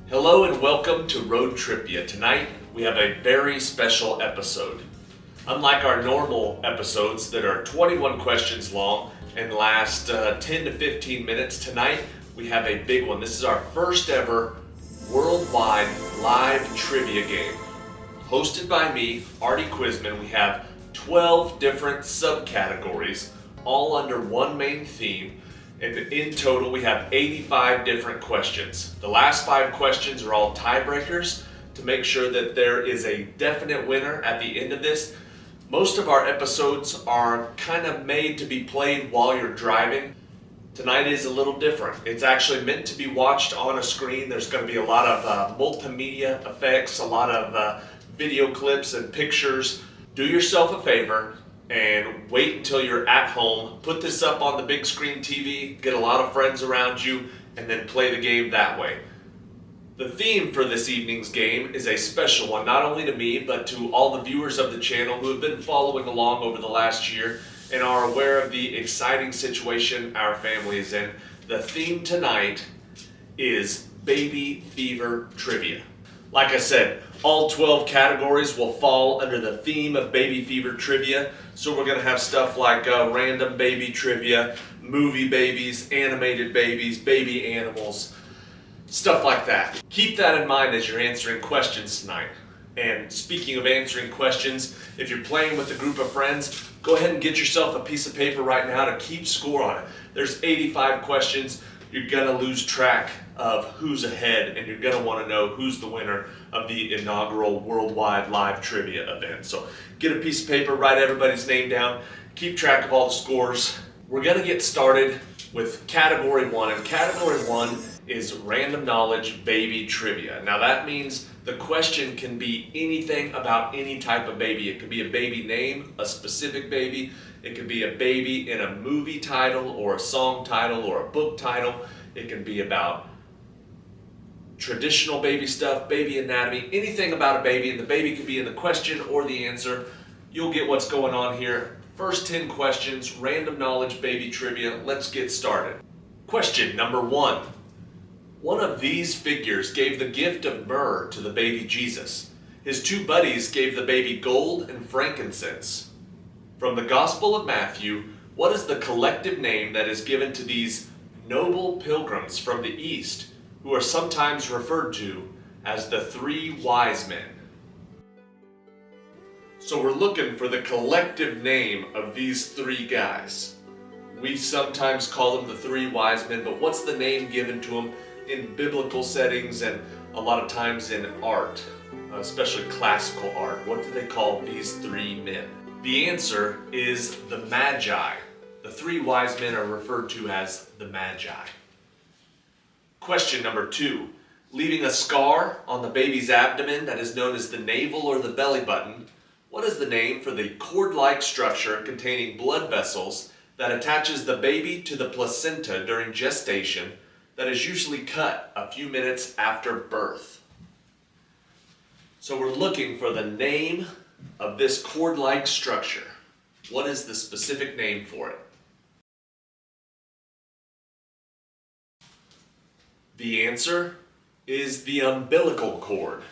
Hello and welcome to ROADTRIpVIA. Tonight we have a very special episode. Unlike our normal episodes that are 21 questions long and last 10 to 15 minutes, tonight we have a big one. This is our first ever worldwide live trivia game. Hosted by me, Kwizman. We have 12 different subcategories, all under one main theme. And in total, we have 85 different questions. The last 5 questions are all tiebreakers to make sure that there is a definite winner at the end of this. Most of our episodes are kind of made to be played while you're driving. Tonight is a little different. It's actually meant to be watched on a screen. There's going to be a lot of multimedia effects, a lot of video clips and pictures. Do yourself a favor and wait until you're at home. Put this up on the big screen TV, get a lot of friends around you, and then play the game that way. The theme for this evening's game is a special one, not only to me, but to all the viewers of the channel who have been following along over the last year and are aware of the exciting situation our family is in. The theme tonight is baby fever trivia. Like I said, all 12 categories will fall under the theme of baby fever trivia. So we're going to have stuff like random baby trivia, movie babies, animated babies, baby animals, stuff like that. Keep that in mind as you're answering questions tonight. And speaking of answering questions, if you're playing with a group of friends, go ahead and get yourself a piece of paper right now to keep score on it. There's 85 questions. You're going to lose track of who's ahead, and you're going to want to know who's the winner of the inaugural worldwide live trivia event. So get a piece of paper, write everybody's name down, keep track of all the scores. We're going to get started with category 1, and category 1 is random knowledge baby trivia. Now that means the question can be anything about any type of baby. It could be a baby name, a specific baby. It could be a baby in a movie title or a song title or a book title. It can be about traditional baby stuff, baby anatomy, anything about a baby, and the baby could be in the question or the answer. You'll get what's going on here. First 10 questions, random knowledge baby trivia. Let's get started. Question number 1. One of these figures gave the gift of myrrh to the baby Jesus. His 2 buddies gave the baby gold and frankincense. From the Gospel of Matthew, what is the collective name that is given to these noble pilgrims from the East, who are sometimes referred to as the 3 wise men? So we're looking for the collective name of these 3 guys. We sometimes call them the 3 wise men, but what's the name given to them in biblical settings and a lot of times in art, especially classical art? What do they call these 3 men? The answer is the Magi. The 3 wise men are referred to as the Magi. Question number 2. Leaving a scar on the baby's abdomen that is known as the navel or the belly button, what is the name for the cord-like structure containing blood vessels that attaches the baby to the placenta during gestation that is usually cut a few minutes after birth? So we're looking for the name of this cord-like structure. What is the specific name for it? The answer is the umbilical cord.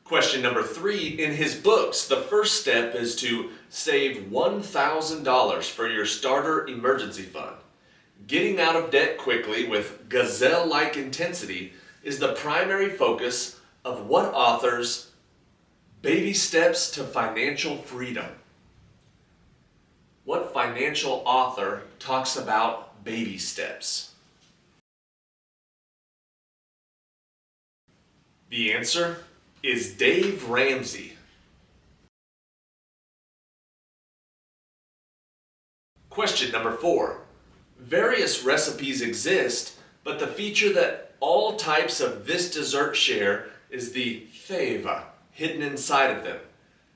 Question number 3. In his books, the first step is to save $1,000 for your starter emergency fund. Getting out of debt quickly with gazelle-like intensity is the primary focus of what author's Baby Steps to Financial Freedom? What financial author talks about baby steps? The answer is Dave Ramsey. Question number 4. Various recipes exist, but the feature that all types of this dessert share is the fava hidden inside of them.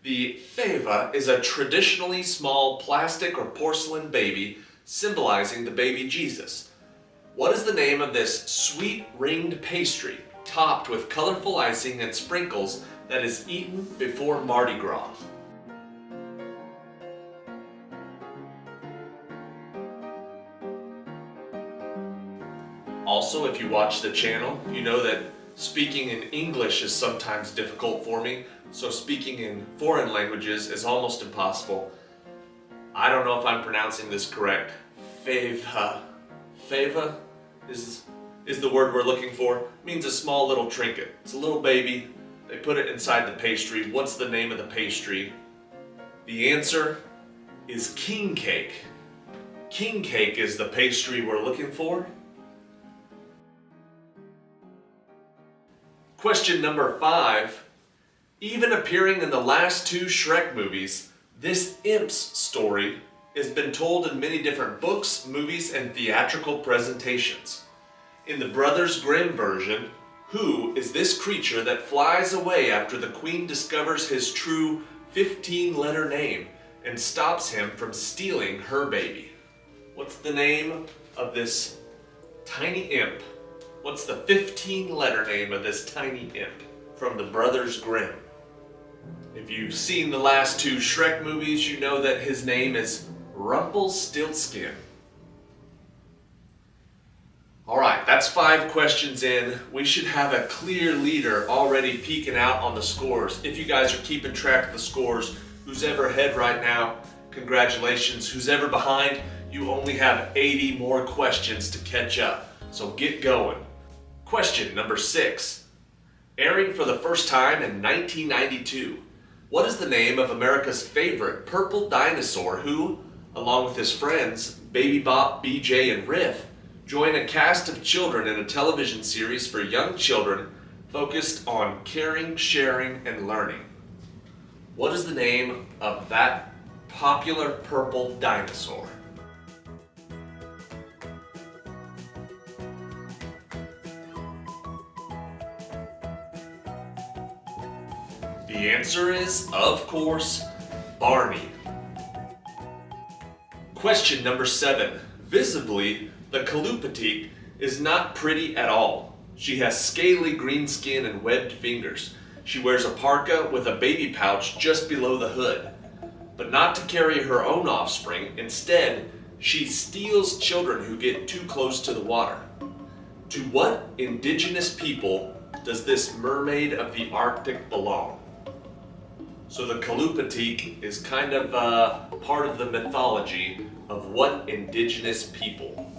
The fava is a traditionally small plastic or porcelain baby symbolizing the baby Jesus. What is the name of this sweet ringed pastry topped with colorful icing and sprinkles that is eaten before Mardi Gras? Also, if you watch the channel, you know that speaking in English is sometimes difficult for me, so speaking in foreign languages is almost impossible. I don't know if I'm pronouncing this correct. Feva. Feva is the word we're looking for. It means a small little trinket. It's a little baby. They put it inside the pastry. What's the name of the pastry? The answer is king cake. King cake is the pastry we're looking for. Question number 5. Even appearing in the last 2 Shrek movies, this imp's story has been told in many different books, movies, and theatrical presentations. In the Brothers Grimm version, who is this creature that flies away after the queen discovers his true 15-letter name and stops him from stealing her baby? What's the name of this tiny imp? What's the 15-letter name of this tiny imp from the Brothers Grimm? If you've seen the last 2 Shrek movies, you know that his name is Rumpelstiltskin. Alright, that's 5 questions in. We should have a clear leader already peeking out on the scores. If you guys are keeping track of the scores, who's ever ahead right now, congratulations. Who's ever behind, you only have 80 more questions to catch up. So get going. Question number 6. Airing for the first time in 1992. What is the name of America's favorite purple dinosaur who, along with his friends, Baby Bop, BJ, and Riff, join a cast of children in a television series for young children focused on caring, sharing, and learning? What is the name of that popular purple dinosaur? The answer is, of course, Barney. Question number 7. Visibly, the Kalupatike is not pretty at all. She has scaly green skin and webbed fingers. She wears a parka with a baby pouch just below the hood. But not to carry her own offspring, instead, she steals children who get too close to the water. To what indigenous people does this mermaid of the Arctic belong? So the Kalupatike is kind of part of the mythology of what indigenous people?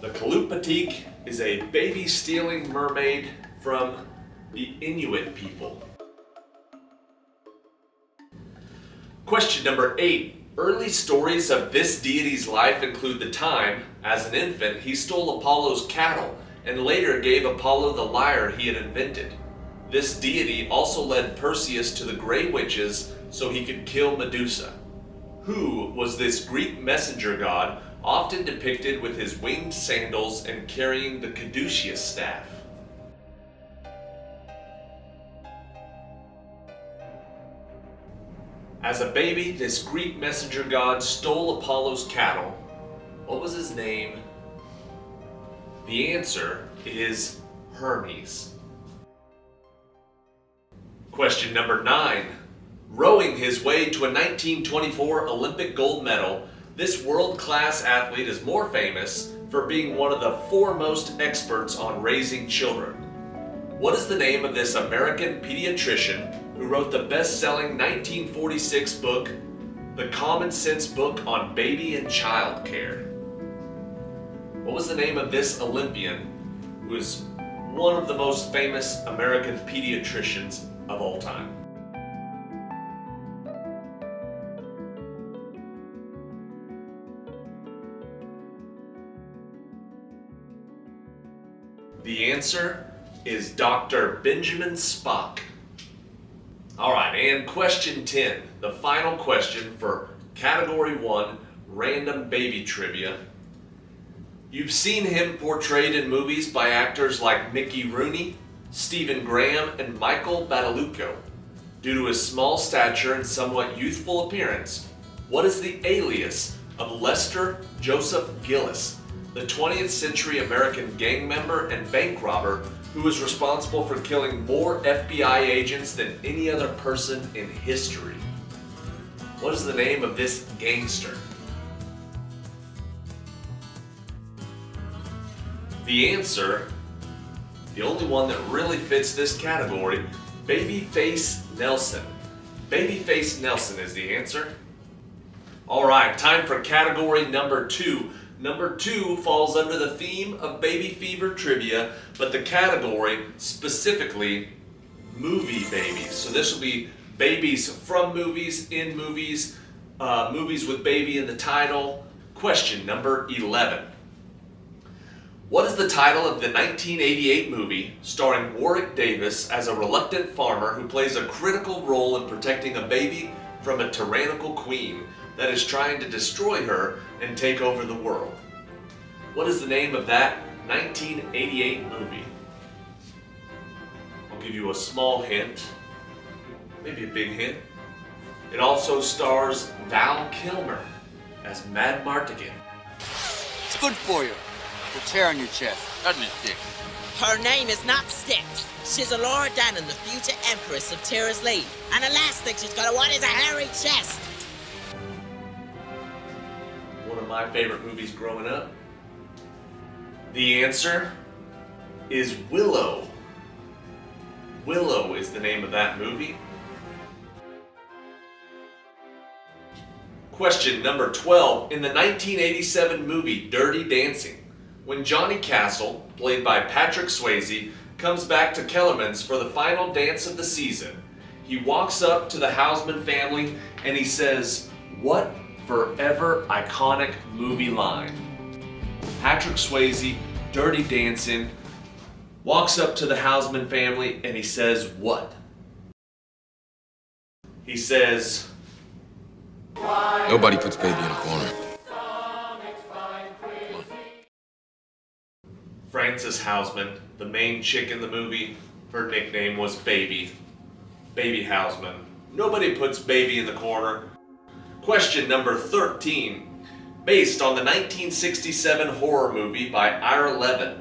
The Kalupatike is a baby-stealing mermaid from the Inuit people. Question number 8. Early stories of this deity's life include the time, as an infant, he stole Apollo's cattle and later gave Apollo the lyre he had invented. This deity also led Perseus to the Grey Witches so he could kill Medusa. Who was this Greek messenger god, often depicted with his winged sandals and carrying the caduceus staff? As a baby, this Greek messenger god stole Apollo's cattle. What was his name? The answer is Hermes. Question number 9. Rowing his way to a 1924 Olympic gold medal, this world-class athlete is more famous for being one of the foremost experts on raising children. What is the name of this American pediatrician who wrote the best-selling 1946 book, The Common Sense Book on Baby and Child Care? What was the name of this Olympian who is one of the most famous American pediatricians of all time? The answer is Dr. Benjamin Spock. Alright, and question 10, the final question for Category 1, Random Baby Trivia. You've seen him portrayed in movies by actors like Mickey Rooney, Stephen Graham, and Michael Badalucco. Due to his small stature and somewhat youthful appearance, what is the alias of Lester Joseph Gillis, the 20th century American gang member and bank robber who was responsible for killing more FBI agents than any other person in history? What is the name of this gangster? The answer, the only one that really fits this category, Babyface Nelson. Babyface Nelson is the answer. All right, time for category number 2. Number 2 falls under the theme of baby fever trivia, but the category specifically movie babies. So this will be babies from movies, in movies, movies with baby in the title. Question number 11. What is the title of the 1988 movie starring Warwick Davis as a reluctant farmer who plays a critical role in protecting a baby from a tyrannical queen that is trying to destroy her and take over the world? What is the name of that 1988 movie? I'll give you a small hint, maybe a big hint. It also stars Val Kilmer as Mad Mardigan. It's good for you. Puts hair on your chest, doesn't it, Dick? Her name is not Styx. She's a Laura Dannon, the future empress of Tyr's League. And the last thing she's gonna want is a hairy chest. One of my favorite movies growing up. The answer is Willow. Willow is the name of that movie. Question number 12. In the 1987 movie Dirty Dancing, when Johnny Castle, played by Patrick Swayze, comes back to Kellerman's for the final dance of the season, he walks up to the Houseman family and he says, what forever iconic movie line? Patrick Swayze, Dirty Dancing, walks up to the Houseman family and he says what? He says, nobody puts baby in a corner. Frances Houseman, the main chick in the movie, her nickname was Baby. Baby Houseman. Nobody puts baby in the corner. Question number 13. Based on the 1967 horror movie by Ira Levin,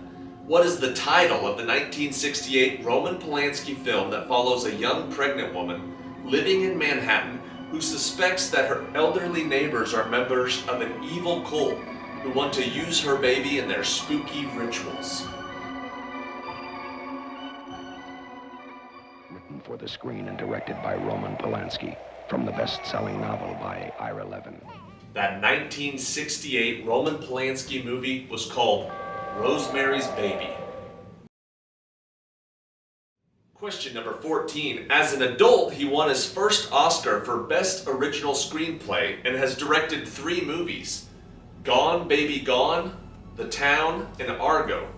what is the title of the 1968 Roman Polanski film that follows a young pregnant woman living in Manhattan who suspects that her elderly neighbors are members of an evil cult who want to use her baby in their spooky rituals? Written for the screen and directed by Roman Polanski, from the best-selling novel by Ira Levin. That 1968 Roman Polanski movie was called Rosemary's Baby. Question number 14. As an adult, he won his first Oscar for Best Original Screenplay and has directed 3 movies: Gone Baby Gone, The Town, and Argo.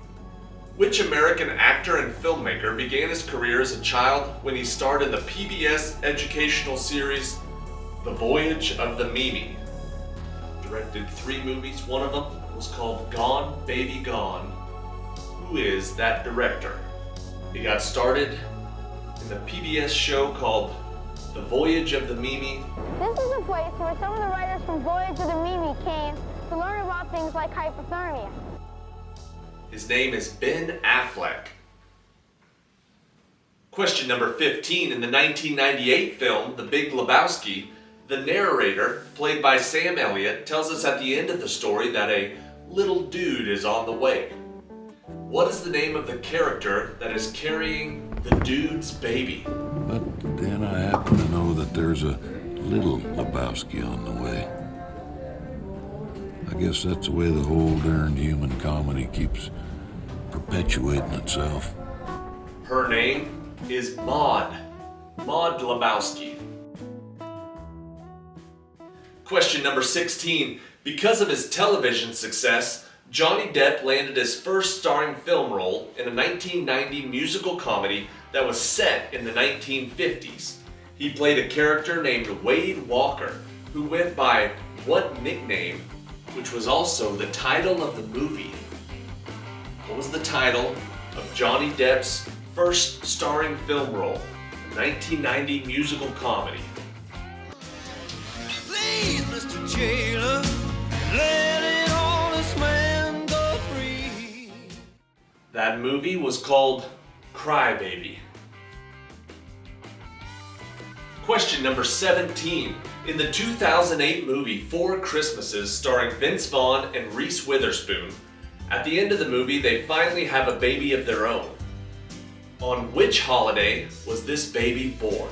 Which American actor and filmmaker began his career as a child when he starred in the PBS educational series The Voyage of the Mimi? Directed 3 movies, one of them was called Gone Baby Gone. Who is that director? He got started in the PBS show called The Voyage of the Mimi. This is a place where some of the writers from Voyage of the Mimi came to learn about things like hypothermia. His name is Ben Affleck. Question number 15. In the 1998 film The Big Lebowski, the narrator, played by Sam Elliott, tells us at the end of the story that a little dude is on the way. What is the name of the character that is carrying the dude's baby? But then I happen to know that there's a little Lebowski on the way. I guess that's the way the whole darn human comedy keeps perpetuating itself. Her name is Maud. Maud Lebowski. Question number 16. Because of his television success, Johnny Depp landed his first starring film role in a 1990 musical comedy that was set in the 1950s. He played a character named Wade Walker, who went by what nickname, which was also the title of the movie? What was the title of Johnny Depp's first starring film role, a 1990 musical comedy? Please, Mr. Jailer, let an honest man go free. That movie was called Cry Baby. Question number 17. In the 2008 movie Four Christmases, starring Vince Vaughn and Reese Witherspoon, At the end of the movie, they finally have a baby of their own. On which holiday was this baby born?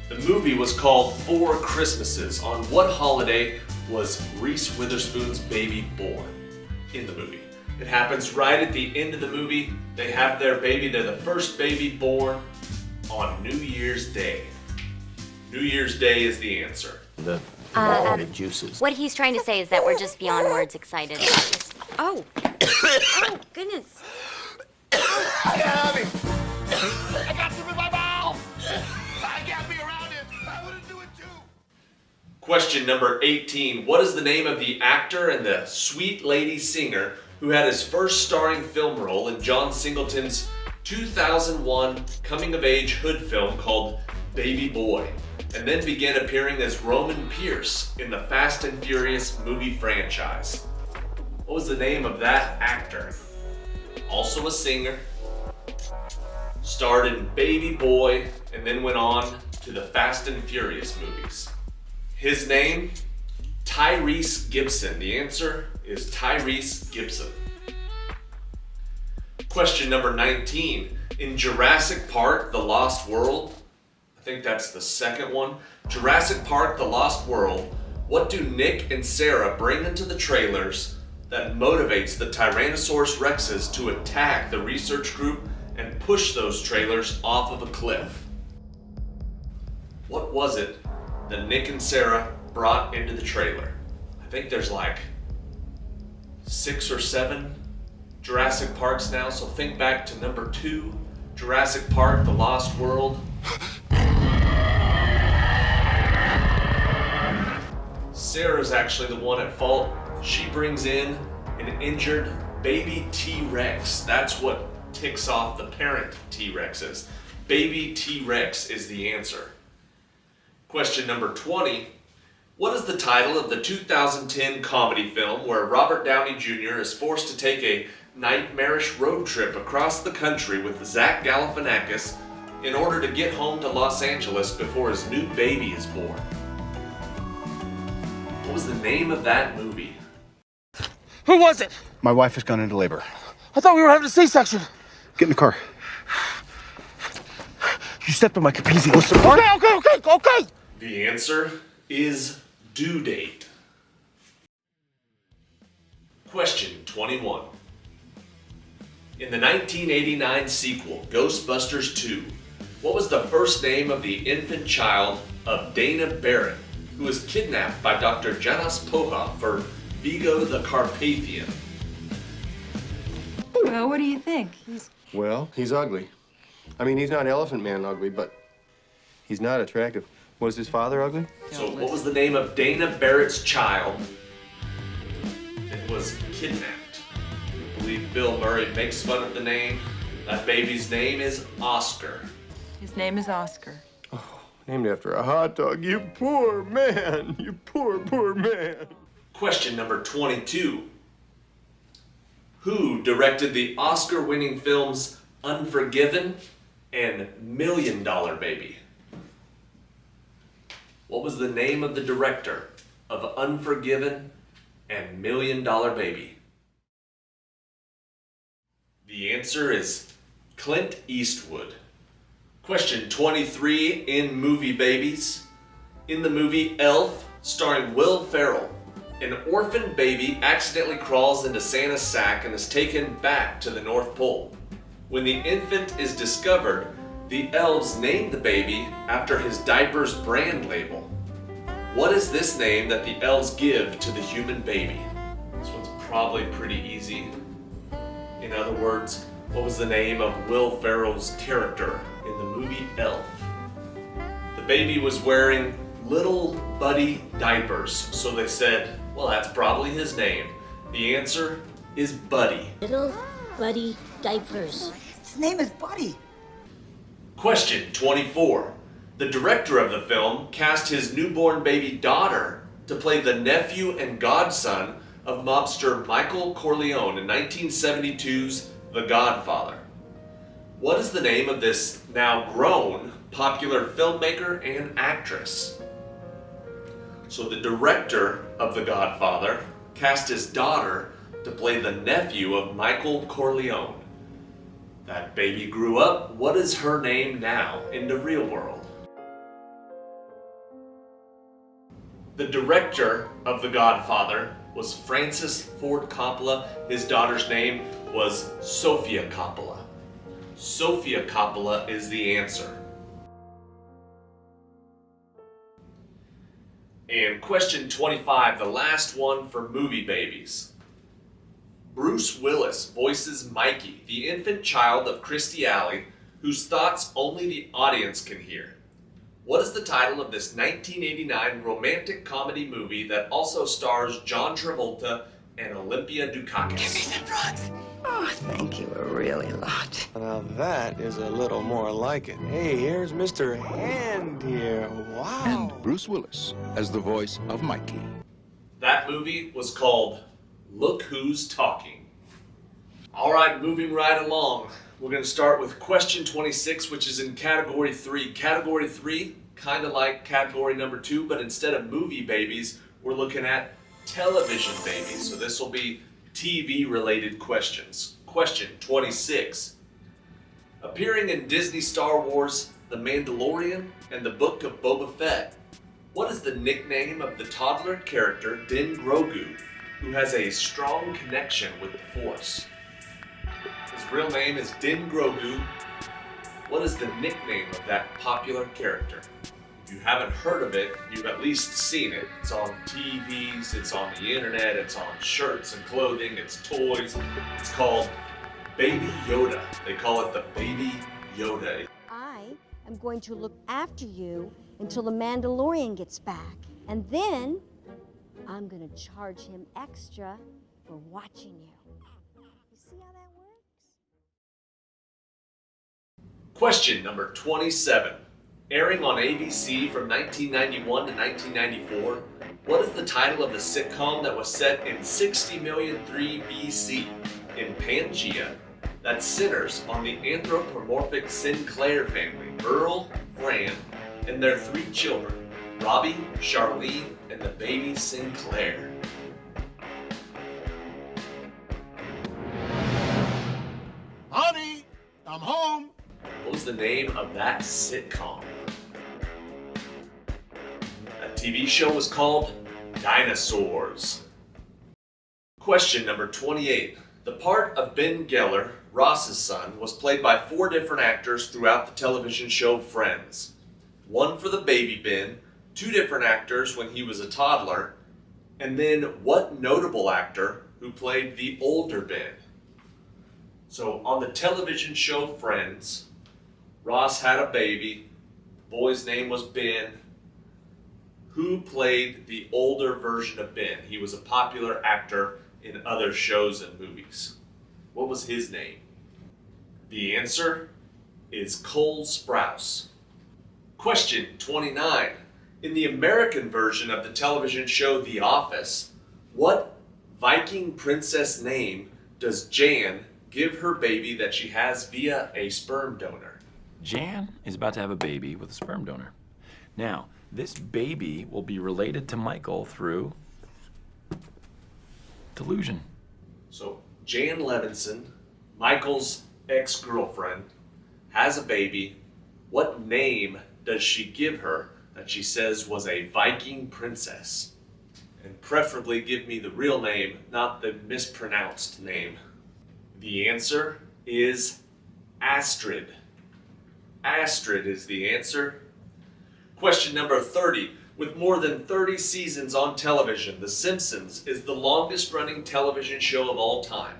The movie was called Four Christmases. On what holiday was Reese Witherspoon's baby born in the movie? It happens right at the end of the movie. They have their baby. They're the first baby born on New Year's Day. New Year's Day is the answer. The juices. What he's trying to say is that we're just beyond words excited about this. Oh. Oh, goodness. I got some in my mouth! I can't be around it! I wouldn't do it too! Question number 18. What is the name of the actor and the sweet lady singer who had his first starring film role in John Singleton's 2001 coming-of-age hood film called Baby Boy, and then began appearing as Roman Pierce in the Fast and Furious movie franchise? What was the name of that actor? Also a singer, starred in Baby Boy, and then went on to the Fast and Furious movies. His name? Tyrese Gibson. The answer is Tyrese Gibson. Question number 19. In Jurassic Park, The Lost World, I think that's the second one. Jurassic Park, The Lost World, what do Nick and Sarah bring into the trailers that motivates the Tyrannosaurus Rexes to attack the research group and push those trailers off of a cliff? What was it that Nick and Sarah brought into the trailer? I think there's like 6 or 7 Jurassic Parks now, so think back to number 2, Jurassic Park, The Lost World. Sarah's actually the one at fault. She brings in an injured baby T-Rex. That's what ticks off the parent T-Rexes. Baby T-Rex is the answer. Question number 20. What is the title of the 2010 comedy film where Robert Downey Jr. is forced to take a nightmarish road trip across the country with Zach Galifianakis in order to get home to Los Angeles before his new baby is born? What was the name of that movie? Who was it? My wife has gone into labor. I thought we were having a C-section. Get in the car. You stepped on my capizzi. Okay. The answer is Due Date. Question 21. In the 1989 sequel, Ghostbusters 2, what was the first name of the infant child of Dana Barrett, who was kidnapped by Dr. Janos Poha for Vigo the Carpathian? Well, what do you think? Well, he's ugly. I mean, he's not Elephant Man ugly, but he's not attractive. Was his father ugly? So what was the name of Dana Barrett's child that was kidnapped? I believe Bill Murray makes fun of the name. That baby's name is Oscar. His name is Oscar. Oh, named after a hot dog. You poor man. You poor, poor man. Question number 22. Who directed the Oscar-winning films Unforgiven and $1 Million Baby? What was the name of the director of Unforgiven and $1 Million Baby? The answer is Clint Eastwood. Question 23 in Movie Babies. In the movie Elf, starring Will Ferrell, an orphan baby accidentally crawls into Santa's sack and is taken back to the North Pole. When the infant is discovered, the elves name the baby after his diaper's brand label. What is this name that the elves give to the human baby? This one's probably pretty easy. In other words, what was the name of Will Ferrell's character in the movie Elf? The baby was wearing little buddy diapers, so they said, well, that's probably his name. The answer is Buddy. Little buddy diapers. His name is Buddy. Question 24. The director of the film cast his newborn baby daughter to play the nephew and godson of mobster Michael Corleone in 1972's The Godfather. What is the name of this now grown popular filmmaker and actress? So the director of The Godfather cast his daughter to play the nephew of Michael Corleone. That baby grew up. What is her name now in the real world? The director of The Godfather was Francis Ford Coppola. His daughter's name was Sofia Coppola. Sofia Coppola is the answer. And question 25, the last one for movie babies. Bruce Willis voices Mikey, the infant child of Kirstie Alley, whose thoughts only the audience can hear. What is the title of this 1989 romantic comedy movie that also stars John Travolta and Olympia Dukakis? Give me some drugs! Oh, thank you a really lot. Now that is a little more like it. Hey, here's Mr. Hand here. Wow. And Bruce Willis as the voice of Mikey. That movie was called Look Who's Talking. All right, moving right along. We're going to start with question 26, which is in category 3. Category 3, kind of like category number 2, but instead of movie babies, we're looking at television babies. So this will be TV-related questions. Question 26. Appearing in Disney Star Wars, The Mandalorian, and the Book of Boba Fett, what is the nickname of the toddler character Din Grogu, who has a strong connection with the Force? His real name is Din Grogu. What is the nickname of that popular character? If you haven't heard of it, you've at least seen it. It's on TVs, it's on the internet, it's on shirts and clothing, it's toys. It's called Baby Yoda. They call it the Baby Yoda. I am going to look after you until the Mandalorian gets back. And then I'm going to charge him extra for watching you. You see how that works? Question number 27. Airing on ABC from 1991 to 1994, what is the title of the sitcom that was set in 60,000,003 BC in Pangaea that centers on the anthropomorphic Sinclair family, Earl, Fran, and their 3 children, Robbie, Charlene, and the baby Sinclair? Honey, I'm home. What was the name of that sitcom? That TV show was called Dinosaurs. Question number 28. The part of Ben Geller, Ross's son, was played by 4 different actors throughout the television show Friends. 1 for the baby Ben, 2 different actors when he was a toddler, and then what notable actor who played the older Ben? So on the television show Friends, Ross had a baby, the boy's name was Ben. Who played the older version of Ben? He was a popular actor in other shows and movies. What was his name? The answer is Cole Sprouse. Question 29. In the American version of the television show The Office, what Viking princess name does Jan give her baby that she has via a sperm donor? Jan is about to have a baby with a sperm donor. Now, this baby will be related to Michael through delusion. So Jan Levinson, Michael's ex-girlfriend, has a baby. What name does she give her that she says was a Viking princess? And preferably give me the real name, not the mispronounced name. The answer is Astrid. Astrid is the answer. Question number 30. With more than 30 seasons on television, The Simpsons is the longest-running television show of all time.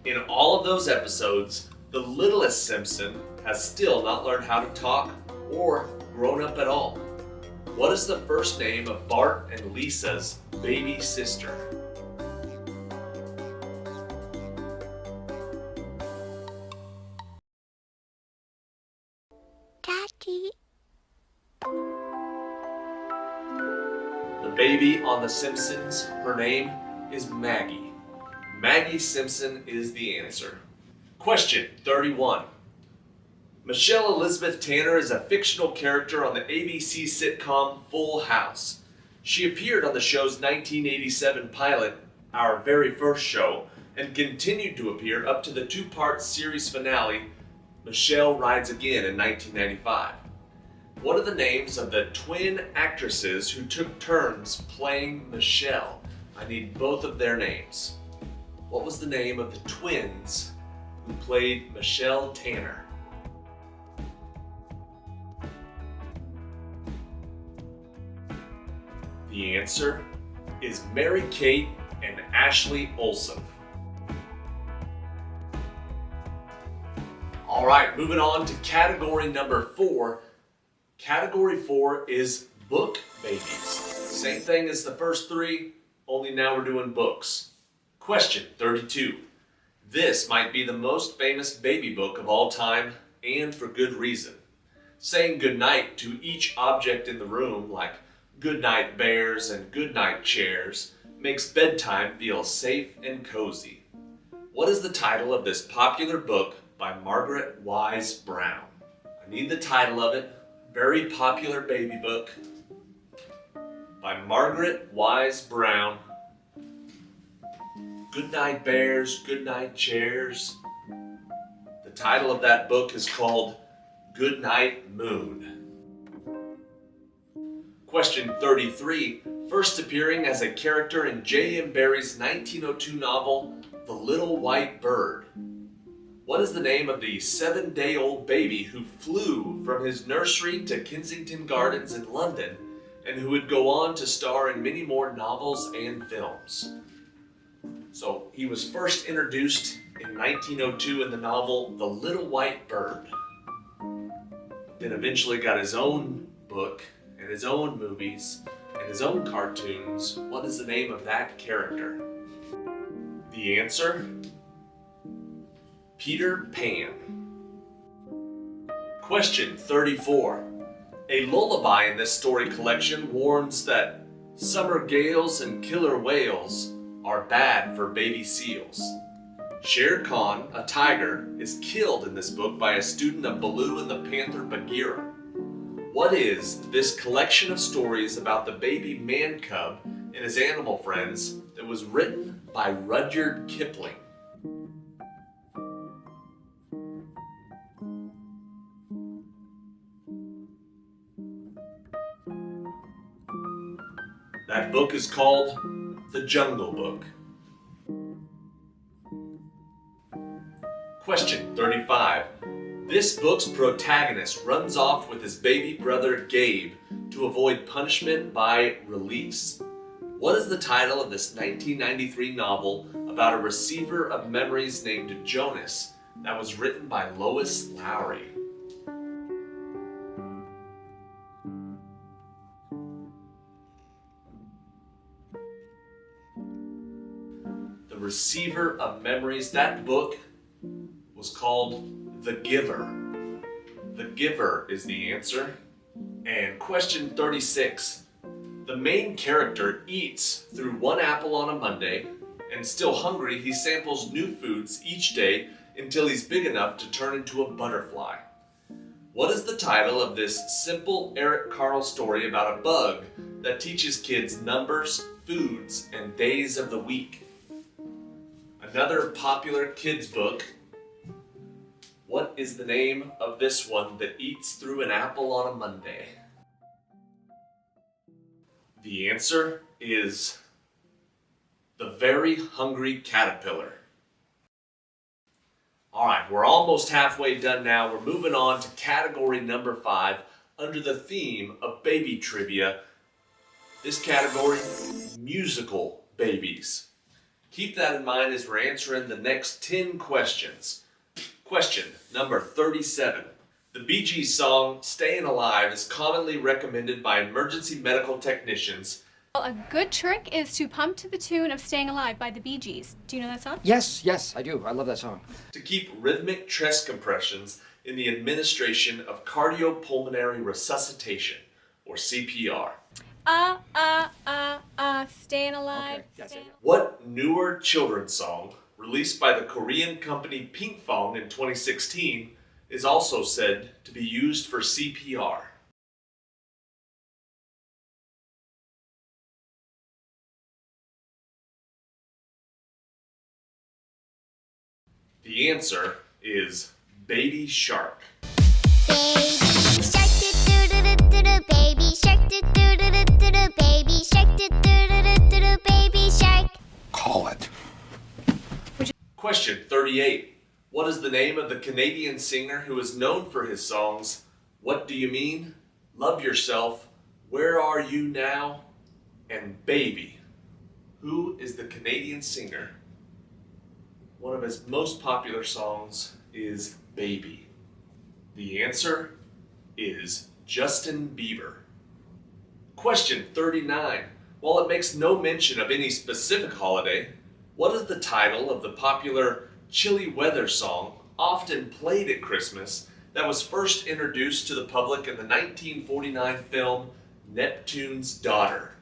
In all of those episodes, the littlest Simpson has still not learned how to talk or grown up at all. What is the first name of Bart and Lisa's baby sister? Daddy. The baby on The Simpsons, her name is Maggie. Maggie Simpson is the answer. Question 31. Michelle Elizabeth Tanner is a fictional character on the ABC sitcom Full House. She appeared on the show's 1987 pilot, our very first show, and continued to appear up to the two-part series finale, Michelle Rides Again, in 1995. What are the names of the twin actresses who took turns playing Michelle? I need both of their names. What was the name of the twins who played Michelle Tanner? The answer is Mary Kate and Ashley Olsen. All right, moving on to category number 4. Category 4 is book babies. Same thing as the first 3, only now we're doing books. Question 32. This might be the most famous baby book of all time, and for good reason. Saying goodnight to each object in the room, like goodnight bears and goodnight chairs, makes bedtime feel safe and cozy. What is the title of this popular book by Margaret Wise Brown? I need the title of it. Very popular baby book by Margaret Wise Brown. Goodnight bears, goodnight chairs. The title of that book is called Goodnight Moon. Question 33, first appearing as a character in J.M. Barrie's 1902 novel, The Little White Bird. What is the name of the 7-day-old baby who flew from his nursery to Kensington Gardens in London and who would go on to star in many more novels and films? So he was first introduced in 1902 in the novel The Little White Bird. Then eventually got his own book and his own movies and his own cartoons. What is the name of that character? The answer? Peter Pan. Question 34. A lullaby in this story collection warns that summer gales and killer whales are bad for baby seals. Shere Khan, a tiger, is killed in this book by a student of Baloo and the panther Bagheera. What is this collection of stories about the baby man cub and his animal friends that was written by Rudyard Kipling? That book is called The Jungle Book. Question 35. This book's protagonist runs off with his baby brother Gabe to avoid punishment by release. What is the title of this 1993 novel about a receiver of memories named Jonas that was written by Lois Lowry? The Receiver of Memories. That book was called The Giver. The Giver is the answer. And question 36. The main character eats through one apple on a Monday, and still hungry, he samples new foods each day until he's big enough to turn into a butterfly. What is the title of this simple Eric Carle story about a bug that teaches kids numbers, foods, and days of the week? Another popular kids book. What is the name of this one that eats through an apple on a Monday? The answer is The Very Hungry Caterpillar. All right, we're almost halfway done now. We're moving on to category number 5 under the theme of baby trivia. This category, musical babies. Keep that in mind as we're answering the next 10 questions. Question number 37. The Bee Gees song Stayin' Alive is commonly recommended by emergency medical technicians. Well, a good trick is to pump to the tune of Staying Alive by the Bee Gees. Do you know that song? Yes, I do. I love that song. To keep rhythmic chest compressions in the administration of cardiopulmonary resuscitation, or CPR. Staying Alive. Okay. Yes. What newer children's song, released by the Korean company Pinkfong in 2016, is also said to be used for CPR? The answer is Baby Shark. Baby shark, do-do-do-do-do, baby shark, do-do-do-do-do, baby shark, do-do-do-do-do, baby shark. Call it. Question 38. What is the name of the Canadian singer who is known for his songs What Do You Mean, Love Yourself, Where Are You Now, and Baby? Who is the Canadian singer? One of his most popular songs is Baby. The answer is Justin Bieber. Question 39. While it makes no mention of any specific holiday, what is the title of the popular chilly weather song often played at Christmas that was first introduced to the public in the 1949 film Neptune's Daughter?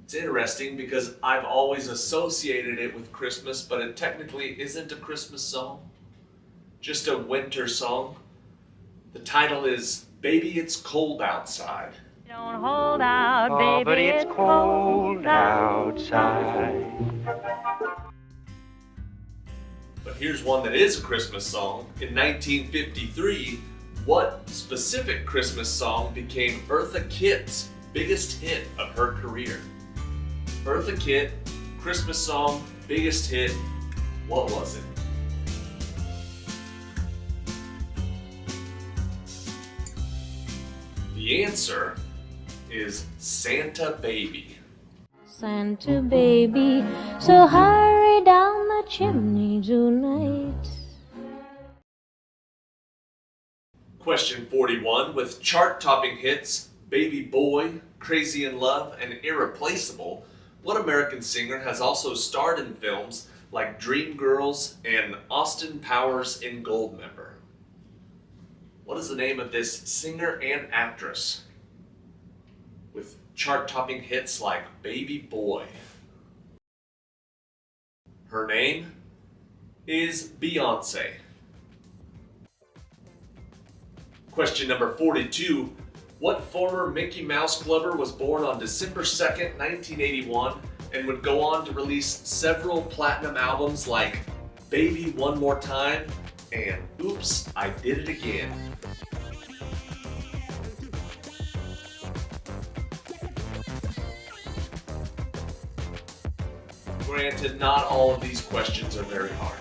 It's interesting because I've always associated it with Christmas, but it technically isn't a Christmas song, just a winter song. The title is Baby It's Cold Outside. Don't hold out, baby, but it's cold outside. But here's one that is a Christmas song. In 1953, what specific Christmas song became Eartha Kitt's biggest hit of her career? Eartha Kitt, Christmas song, biggest hit, what was it? The answer is Santa Baby. Santa baby, so hurry down the chimney tonight. Question 41. With chart-topping hits Baby Boy, Crazy in Love, and Irreplaceable, what American singer has also starred in films like Dreamgirls and Austin Powers in Goldmember? What is the name of this singer and actress with chart-topping hits like Baby Boy? Her name is Beyonce. Question number 42. What former Mickey Mouse Clubber was born on December 2nd, 1981 and would go on to release several platinum albums like Baby One More Time and Oops, I Did It Again? Granted, not all of these questions are very hard.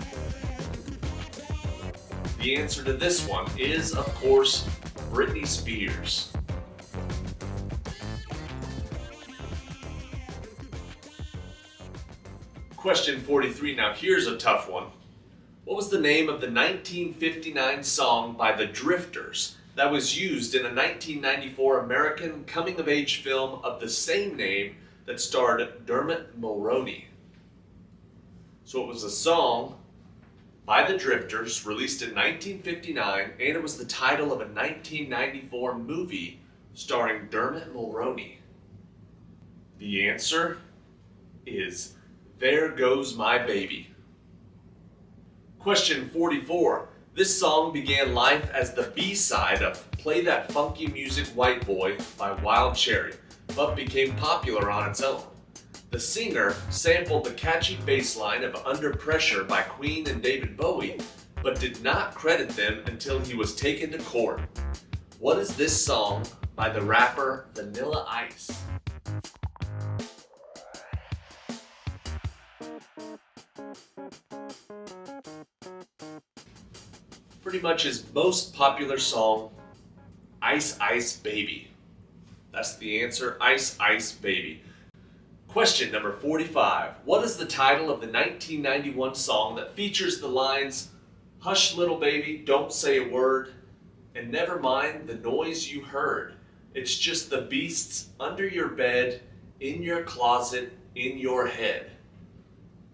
The answer to this one is, of course, Britney Spears. Question 43. Now here's a tough one. What was the name of the 1959 song by the Drifters that was used in a 1994 American coming-of-age film of the same name that starred Dermot Mulroney? So it was a song by the Drifters released in 1959, and it was the title of a 1994 movie starring Dermot Mulroney. The answer is There Goes My Baby. Question 44. This song began life as the B-side of Play That Funky Music White Boy by Wild Cherry, but became popular on its own. The singer sampled the catchy bass line of Under Pressure by Queen and David Bowie, but did not credit them until he was taken to court. What is this song by the rapper Vanilla Ice? Pretty much his most popular song, Ice Ice Baby. That's the answer, Ice Ice Baby. Question number 45. What is the title of the 1991 song that features the lines, Hush little baby, don't say a word, and never mind the noise you heard. It's just the beasts under your bed, in your closet, in your head.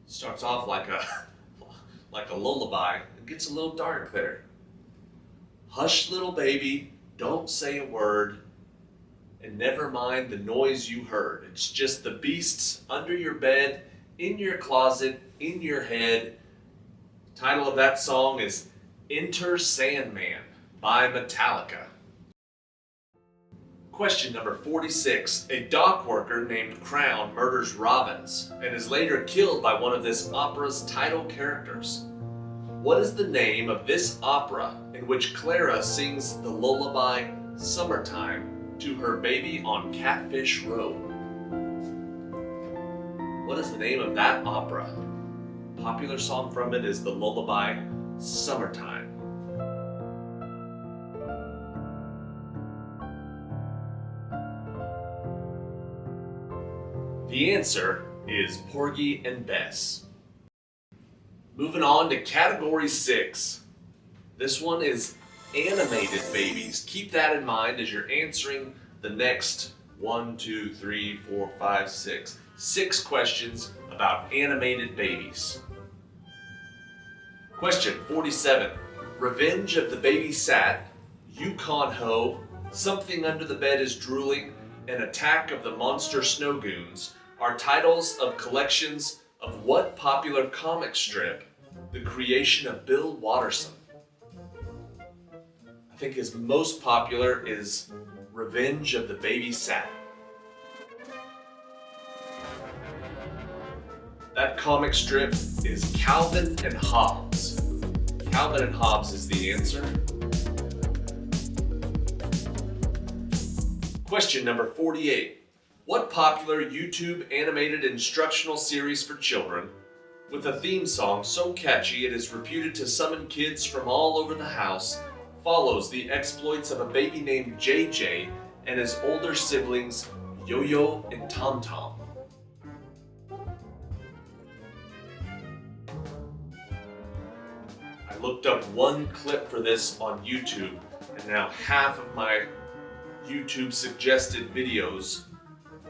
Starts off like a lullaby. It gets a little dark there. Hush little baby, don't say a word, and never mind the noise you heard. It's just the beasts under your bed, in your closet, in your head. The title of that song is Enter Sandman by Metallica. Question number 46. A dock worker named Crown murders Robbins and is later killed by one of this opera's title characters. What is the name of this opera in which Clara sings the lullaby Summertime to her baby on Catfish Road? What is the name of that opera? Popular song from it is the lullaby Summertime. The answer is Porgy and Bess. Moving on to category 6. This one is animated babies. Keep that in mind as you're answering the next 6 questions about animated babies. Question 47. Revenge of the Baby Sat, Yukon Ho, Something Under the Bed is Drooling, and Attack of the Monster Snow Goons are titles of collections of what popular comic strip, the creation of Bill Watterson? I think his most popular is Revenge of the Baby Sat. That comic strip is Calvin and Hobbes. Calvin and Hobbes is the answer. Question number 48. What popular YouTube animated instructional series for children, with a theme song so catchy it is reputed to summon kids from all over the house, follows the exploits of a baby named JJ and his older siblings Yo-Yo and Tom Tom? I looked up one clip for this on YouTube, and now half of my YouTube suggested videos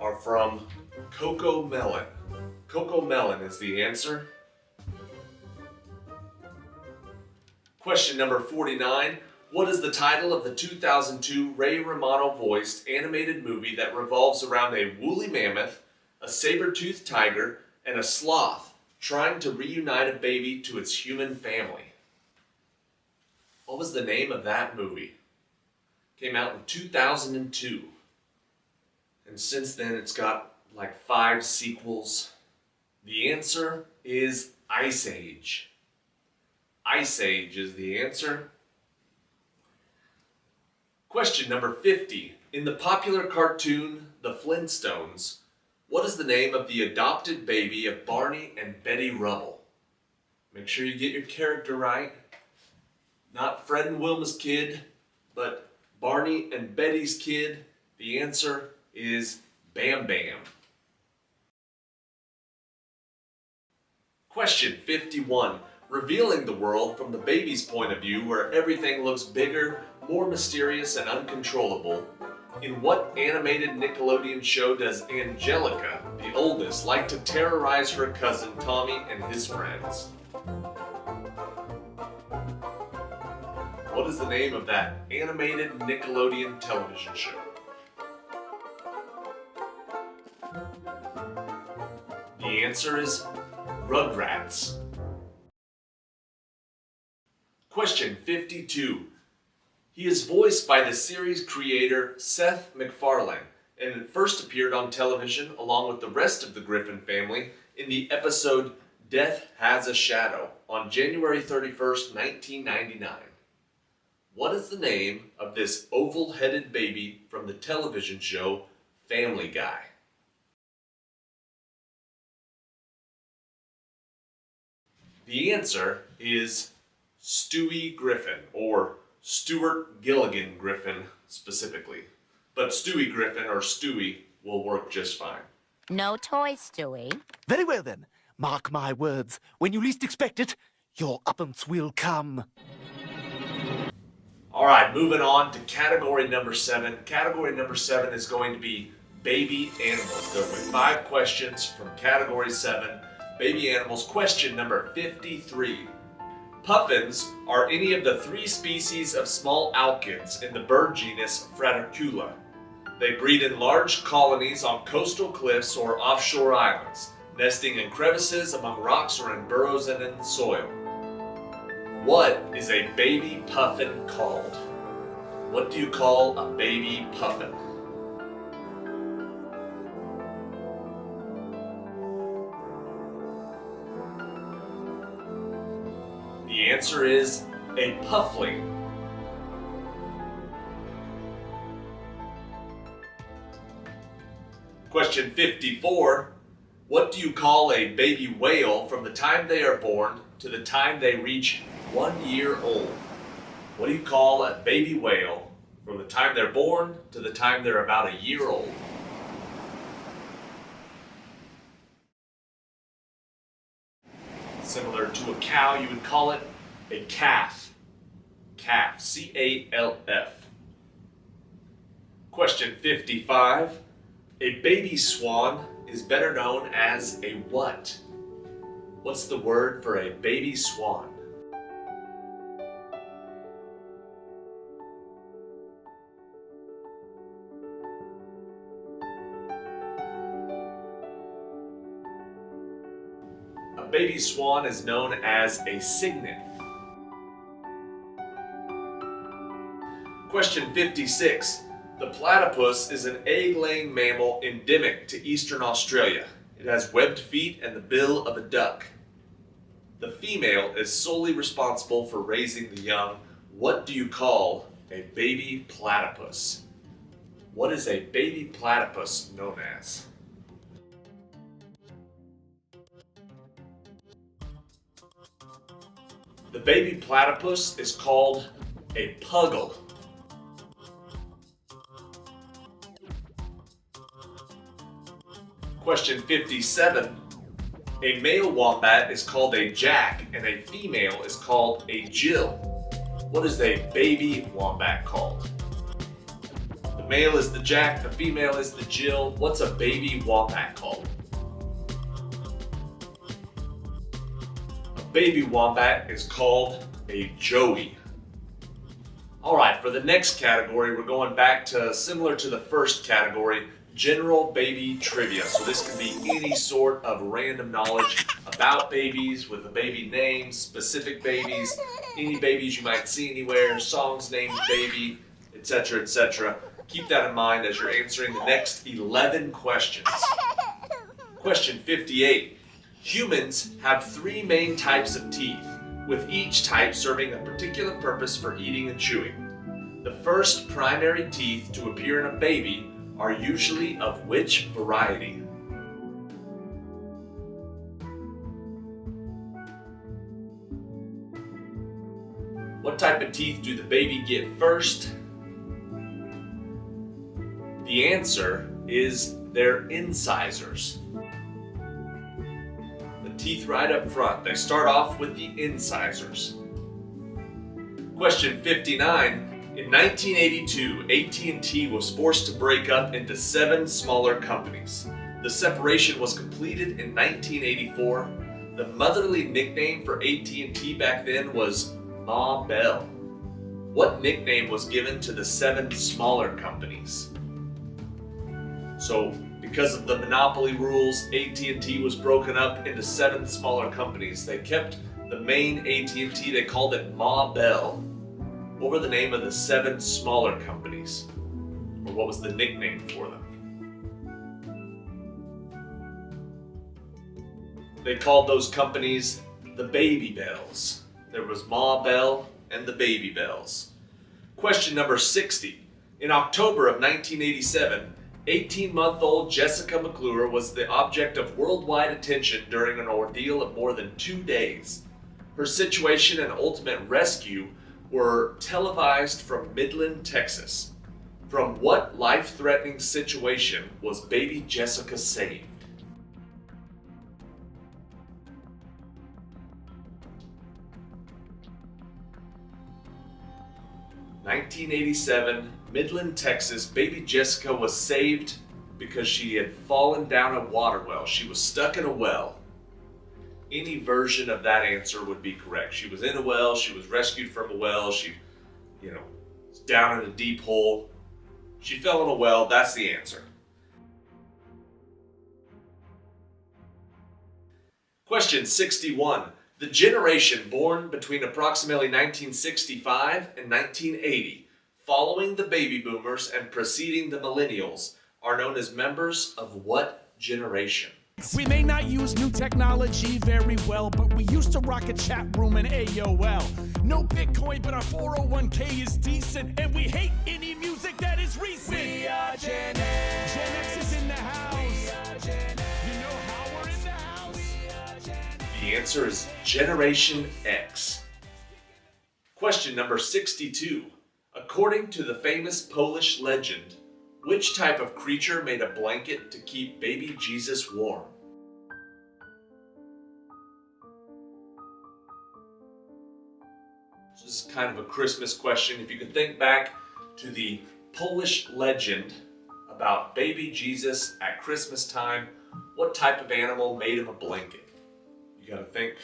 are from Coco Melon. Coco Melon is the answer. Question number 49. What is the title of the 2002 Ray Romano voiced animated movie that revolves around a woolly mammoth, a saber-toothed tiger, and a sloth trying to reunite a baby to its human family? What was the name of that movie? Came out in 2002. And since then, it's got like 5 sequels. The answer is Ice Age. Ice Age is the answer. Question number 50. In the popular cartoon, The Flintstones, what is the name of the adopted baby of Barney and Betty Rubble? Make sure you get your character right. Not Fred and Wilma's kid, but Barney and Betty's kid. The answer is Bam Bam. Question 51. Revealing the world from the baby's point of view, where everything looks bigger, more mysterious, and uncontrollable. In what animated Nickelodeon show does Angelica, the oldest, like to terrorize her cousin Tommy and his friends? What is the name of that animated Nickelodeon television show? The answer is Rugrats. Question 52. He is voiced by the series creator Seth MacFarlane and first appeared on television along with the rest of the Griffin family in the episode Death Has a Shadow on January 31st, 1999. What is the name of this oval-headed baby from the television show Family Guy? The answer is Stewie Griffin, or Stuart Gilligan Griffin specifically. But Stewie Griffin or Stewie will work just fine. No toys, Stewie. Very well then. Mark my words. When you least expect it, your uppance will come. All right, moving on to category number 7. Category number 7 is going to be baby animals. There will be 5 questions from category 7. Baby animals. Question number 53. Puffins are any of the 3 species of small alcids in the bird genus Fratercula. They breed in large colonies on coastal cliffs or offshore islands, nesting in crevices among rocks or in burrows and in the soil. What is a baby puffin called? What do you call a baby puffin? The answer is a puffling. Question 54. What do you call a baby whale from the time they are born to the time they reach 1 year old? What do you call a baby whale from the time they're born to the time they're about a year old? Similar to a cow, you would call it a calf. Calf, C-A-L-F. Question 55. A baby swan is better known as a what? What's the word for a baby swan? A baby swan is known as a cygnet. Question 56. The platypus is an egg-laying mammal endemic to eastern Australia. It has webbed feet and the bill of a duck. The female is solely responsible for raising the young. What do you call a baby platypus? What is a baby platypus known as? The baby platypus is called a puggle. Question 57. A male wombat is called a jack and a female is called a jill. What is a baby wombat called? The male is the jack, the female is the jill. What's a baby wombat called? A baby wombat is called a joey. Alright, for the next category, we're going back to similar to the first category, general baby trivia. So this can be any sort of random knowledge about babies with a baby name, specific babies, any babies you might see anywhere, songs named baby, etc., etc. Keep that in mind as you're answering the next 11 questions. Question 58. Humans have 3 main types of teeth, with each type serving a particular purpose for eating and chewing. The first primary teeth to appear in a baby are usually of which variety? What type of teeth do the baby get first? The answer is their incisors. The teeth right up front, they start off with the incisors. Question 59. In 1982, AT&T was forced to break up into 7 smaller companies. The separation was completed in 1984. The motherly nickname for AT&T back then was Ma Bell. What nickname was given to the 7 smaller companies? So, because of the monopoly rules, AT&T was broken up into 7 smaller companies. They kept the main AT&T, they called it Ma Bell. What were the name of the 7 smaller companies? Or what was the nickname for them? They called those companies the Baby Bells. There was Ma Bell and the Baby Bells. Question number 60. In October of 1987, 18-month-old Jessica McClure was the object of worldwide attention during an ordeal of more than 2 days. Her situation and ultimate rescue were televised from Midland, Texas. From what life-threatening situation was baby Jessica saved? (1987), Midland, Texas, baby Jessica was saved because she had fallen down a water well. She was stuck in a well. Any version of that answer would be correct. She was in a well, she was rescued from a well, she, was down in a deep hole. She fell in a well, that's the answer. Question 61. The generation born between approximately 1965 and 1980, following the baby boomers and preceding the millennials, are known as members of what generation? We may not use new technology very well, but we used to rock a chat room in AOL. No Bitcoin, but our 401k is decent, and we hate any music that is recent. We are Gen X. Gen X is in the house. We are Gen X. You know how we're in the house. We are Gen X. The answer is Generation X. Question number 62. According to the famous Polish legend, which type of creature made a blanket to keep baby Jesus warm? This is kind of a Christmas question. If you can think back to the Polish legend about baby Jesus at Christmas time, what type of animal made him a blanket? You gotta think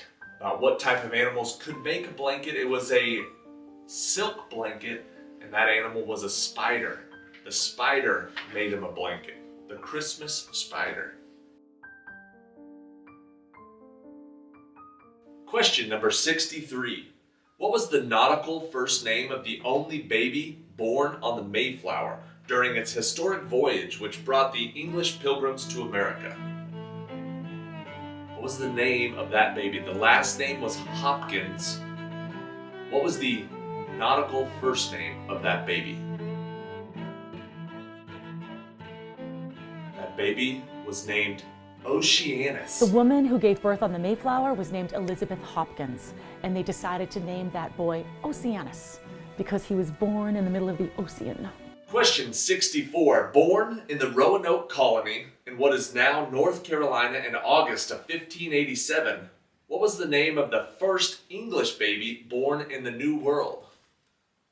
about what type of animals could make a blanket. It was a silk blanket, and that animal was a spider. The spider made him a blanket. The Christmas spider. Question number 63. What was the nautical first name of the only baby born on the Mayflower during its historic voyage which brought the English pilgrims to America? What was the name of that baby? The last name was Hopkins. What was the nautical first name of that baby? That baby was named Oceanus. The woman who gave birth on the Mayflower was named Elizabeth Hopkins, and they decided to name that boy Oceanus because he was born in the middle of the ocean. Question 64. Born in the Roanoke colony in what is now North Carolina in August of 1587, what was the name of the first English baby born in the New World?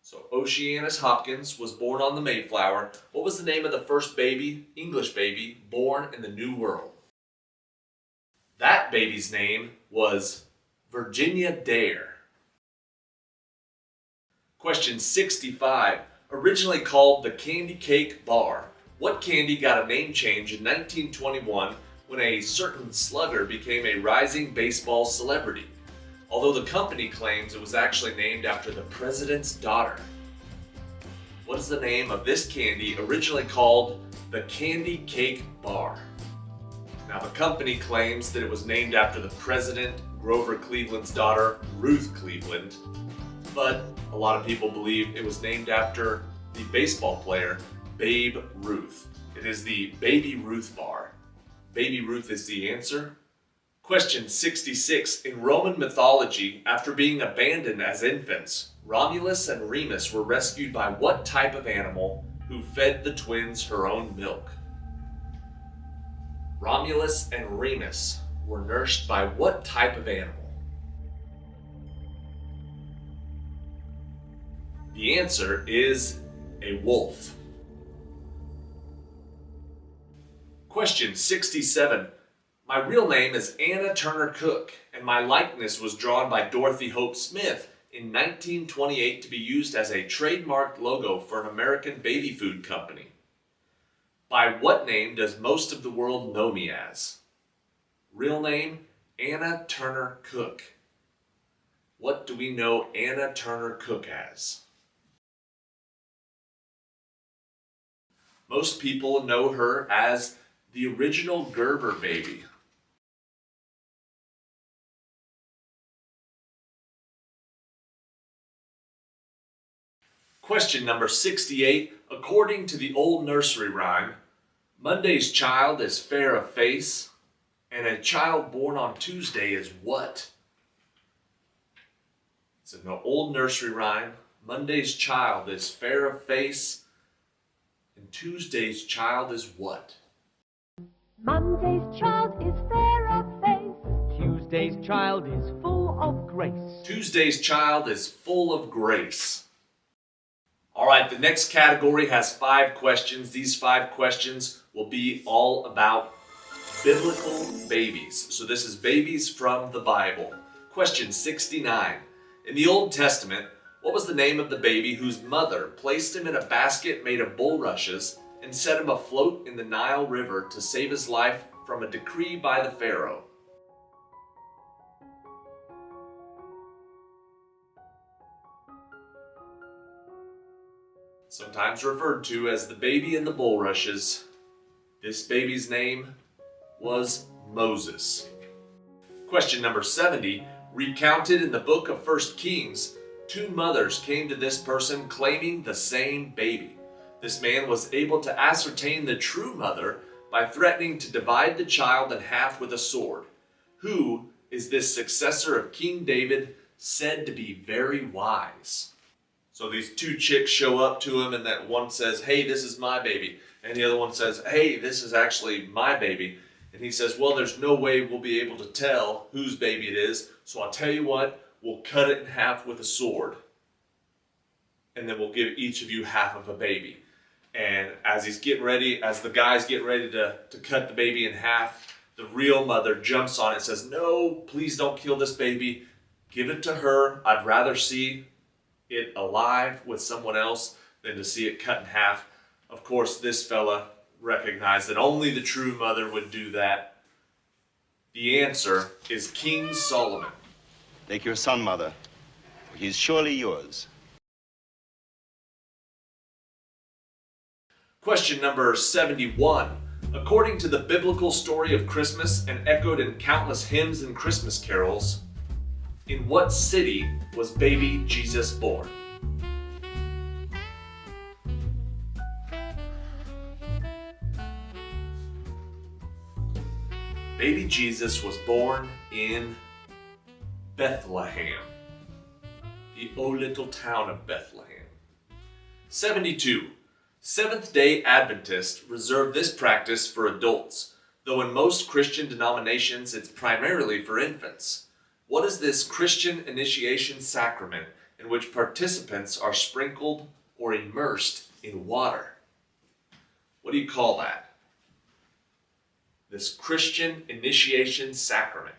So Oceanus Hopkins was born on the Mayflower. What was the name of the first baby, English baby, born in the New World? That baby's name was Virginia Dare. Question 65. Originally called the Candy Cake Bar, what candy got a name change in 1921 when a certain slugger became a rising baseball celebrity? Although the company claims it was actually named after the president's daughter. What is the name of this candy originally called the Candy Cake Bar? Now the company claims that it was named after the president, Grover Cleveland's daughter, Ruth Cleveland, but a lot of people believe it was named after the baseball player, Babe Ruth. It is the Baby Ruth Bar. Baby Ruth is the answer. Question 66. In Roman mythology, after being abandoned as infants, Romulus and Remus were rescued by what type of animal who fed the twins her own milk? Romulus and Remus were nursed by what type of animal? The answer is a wolf. Question 67. My real name is Anna Turner Cook, and my likeness was drawn by Dorothy Hope Smith in 1928 to be used as a trademarked logo for an American baby food company. By what name does most of the world know me as? Real name, Anna Turner Cook. What do we know Anna Turner Cook as? Most people know her as the original Gerber baby. Question number 68. According to the old nursery rhyme, Monday's child is fair of face, and a child born on Tuesday is what? It's an old nursery rhyme. Monday's child is fair of face, and Tuesday's child is what? Monday's child is fair of face. Tuesday's child is full of grace. Tuesday's child is full of grace. All right, the next category has 5 questions. These 5 questions will be all about biblical babies. So this is babies from the Bible. Question 69. In the Old Testament, what was the name of the baby whose mother placed him in a basket made of bulrushes and set him afloat in the Nile River to save his life from a decree by the Pharaoh? Sometimes referred to as the baby in the bulrushes. This baby's name was Moses. Question number 70. Recounted in the book of 1 Kings, 2 mothers came to this person claiming the same baby. This man was able to ascertain the true mother by threatening to divide the child in half with a sword. Who is this successor of King David, said to be very wise? So these 2 chicks show up to him, and that one says, hey, this is my baby. And the other one says, hey, this is actually my baby. And he says, well, there's no way we'll be able to tell whose baby it is. So I'll tell you what, we'll cut it in half with a sword. And then we'll give each of you half of a baby. And as the guy's getting ready to cut the baby in half, the real mother jumps on it and says, no, please don't kill this baby. Give it to her. I'd rather see it alive with someone else than to see it cut in half. Of course, this fella recognized that only the true mother would do that. The answer is King Solomon. Take your son, mother. He is surely yours. Question number 71. According to the biblical story of Christmas and echoed in countless hymns and Christmas carols, in what city was baby Jesus born? Baby Jesus was born in Bethlehem, the oh little town of Bethlehem. 72. Seventh-day Adventists reserve this practice for adults, though in most Christian denominations it's primarily for infants. What is this Christian initiation sacrament in which participants are sprinkled or immersed in water? What do you call that? This Christian initiation sacrament.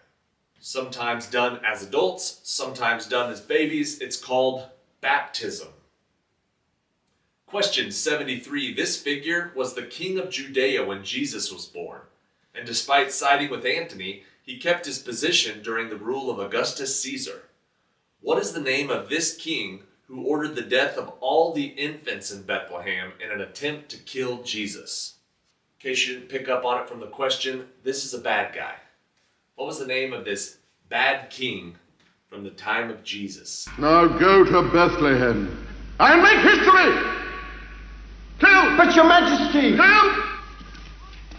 Sometimes done as adults, sometimes done as babies. It's called baptism. Question 73. This figure was the king of Judea when Jesus was born, and despite siding with Antony, he kept his position during the rule of Augustus Caesar. What is the name of this king who ordered the death of all the infants in Bethlehem in an attempt to kill Jesus? In case you didn't pick up on it from the question, this is a bad guy. What was the name of this bad king from the time of Jesus? Now go to Bethlehem and make history! Kill! But your majesty! Kill!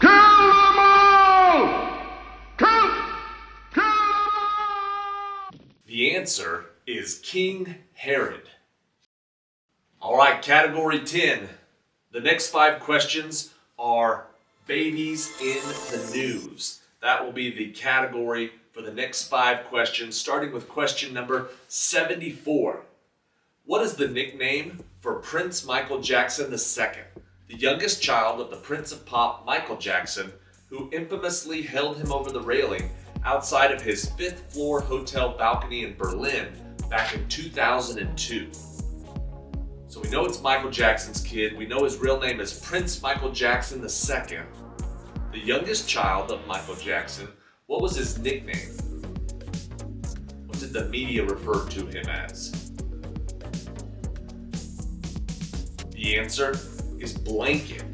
Kill them all! Kill! Kill them all! The answer is King Herod. All right, category 10. The next 5 questions are babies in the news. That will be the category for the next 5 questions, starting with question number 74. What is the nickname for Prince Michael Jackson II, the youngest child of the Prince of Pop, Michael Jackson, who infamously held him over the railing outside of his 5th floor hotel balcony in Berlin back in 2002? So we know it's Michael Jackson's kid. We know his real name is Prince Michael Jackson II, the youngest child of Michael Jackson. What was his nickname? What did the media refer to him as? The answer is Blanket.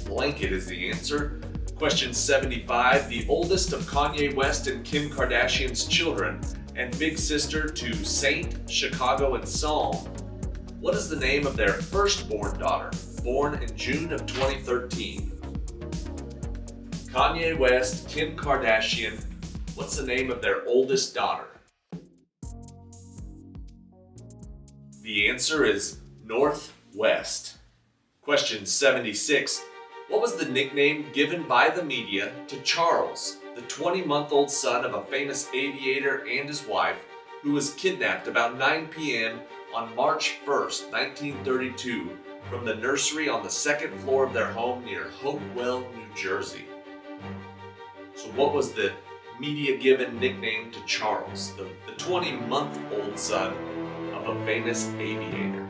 Blanket is the answer. Question 75. The oldest of Kanye West and Kim Kardashian's children and big sister to Saint, Chicago, and Psalm. What is the name of their firstborn daughter, born in June of 2013? Kanye West, Kim Kardashian. What's the name of their oldest daughter? The answer is Northwest. Question 76. What was the nickname given by the media to Charles, the 20-month-old son of a famous aviator and his wife, who was kidnapped about 9 p.m. on March 1st, 1932, from the nursery on the 2nd floor of their home near Hopewell, New Jersey? So what was the media-given nickname to Charles, the 20-month-old son of a famous aviator?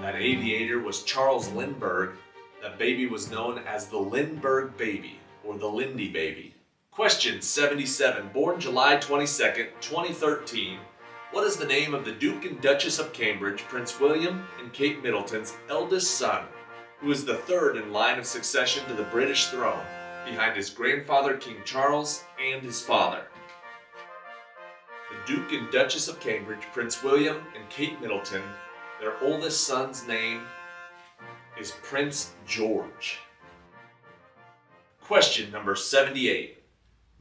That aviator was Charles Lindbergh. That baby was known as the Lindbergh baby, or the Lindy baby. Question 77. Born July 22nd, 2013, what is the name of the Duke and Duchess of Cambridge, Prince William and Kate Middleton's eldest son, who is the third in line of succession to the British throne, behind his grandfather King Charles and his father. The Duke and Duchess of Cambridge, Prince William and Kate Middleton, their oldest son's name is Prince George. Question number 78.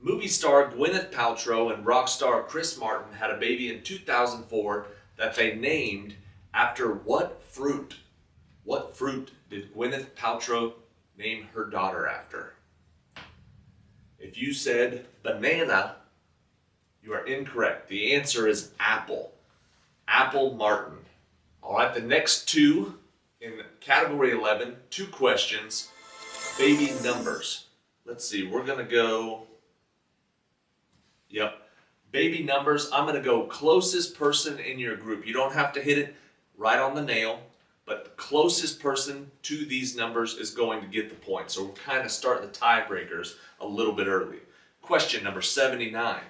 Movie star Gwyneth Paltrow and rock star Chris Martin had a baby in 2004 that they named after what fruit? What fruit did Gwyneth Paltrow name her daughter after? If you said banana, you are incorrect. The answer is apple. Apple Martin. All right, the next two in category 11, 2 questions, baby numbers. Let's see, we're going to go, baby numbers. I'm going to go closest person in your group. You don't have to hit it right on the nail, but the closest person to these numbers is going to get the point. So we'll kind of start the tiebreakers a little bit early. Question number 79.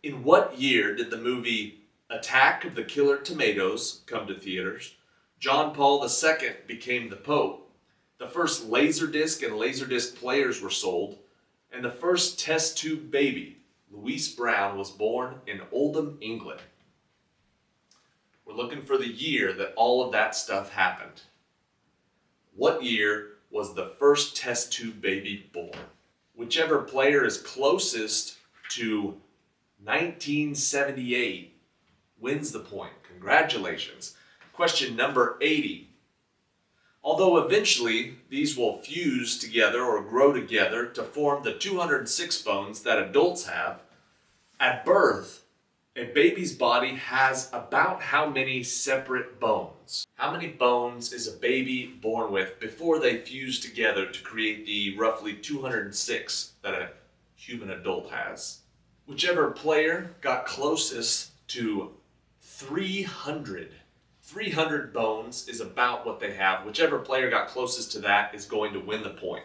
In what year did the movie Attack of the Killer Tomatoes come to theaters? John Paul II became the Pope. The first Laserdisc and Laserdisc players were sold. And the first test tube baby, Louise Brown, was born in Oldham, England. We're looking for the year that all of that stuff happened. What year was the first test tube baby born? Whichever player is closest to 1978 wins the point. Congratulations. Question number 80. Although eventually these will fuse together or grow together to form the 206 bones that adults have, at birth, a baby's body has about how many separate bones? How many bones is a baby born with before they fuse together to create the roughly 206 that a human adult has? Whichever player got closest to 300 bones is about what they have. Whichever player got closest to that is going to win the point.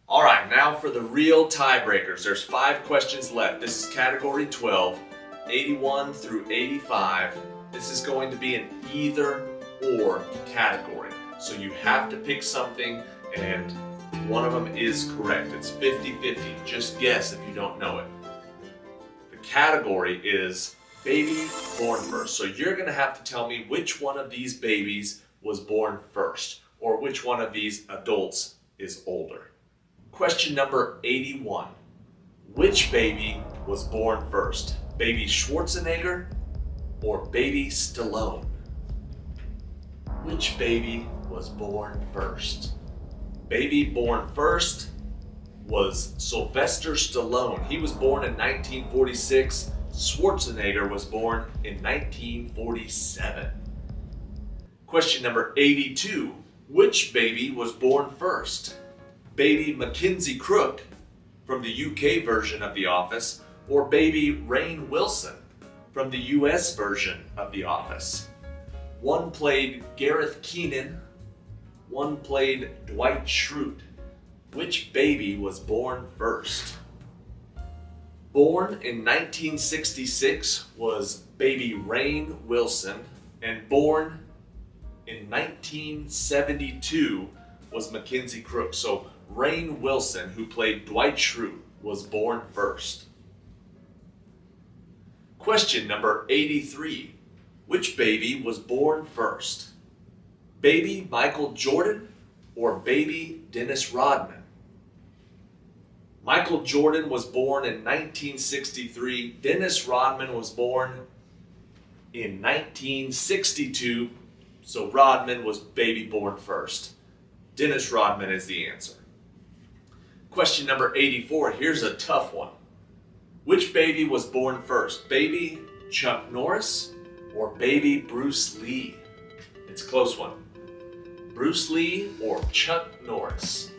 All right, now for the real tiebreakers. There's 5 questions left. This is category 12, 81 through 85. This is going to be an either or category. So you have to pick something and one of them is correct. It's 50-50. Just guess if you don't know it. The category is baby born first. So you're going to have to tell me which one of these babies was born first, or which one of these adults is older. Question number 81. Which baby was born first? Baby Schwarzenegger or baby Stallone? Which baby was born first? Baby born first was Sylvester Stallone. He was born in 1946. Schwarzenegger was born in 1947. Question number 82. Which baby was born first? Baby Mackenzie Crook from the UK version of The Office, or baby Rainn Wilson from the US version of The Office? One played Gareth Keenan, one played Dwight Schrute. Which baby was born first? Born in 1966 was baby Rainn Wilson, and born in 1972 was Mackenzie Crook. So Rainn Wilson, who played Dwight Schrute, was born first. Question number 83. Which baby was born first? Baby Michael Jordan or baby Dennis Rodman? Michael Jordan was born in 1963. Dennis Rodman was born in 1962. So Rodman was baby born first. Dennis Rodman is the answer. Question number 84. Here's a tough one. Which baby was born first? Baby Chuck Norris or baby Bruce Lee? It's a close one. Bruce Lee or Chuck Norris?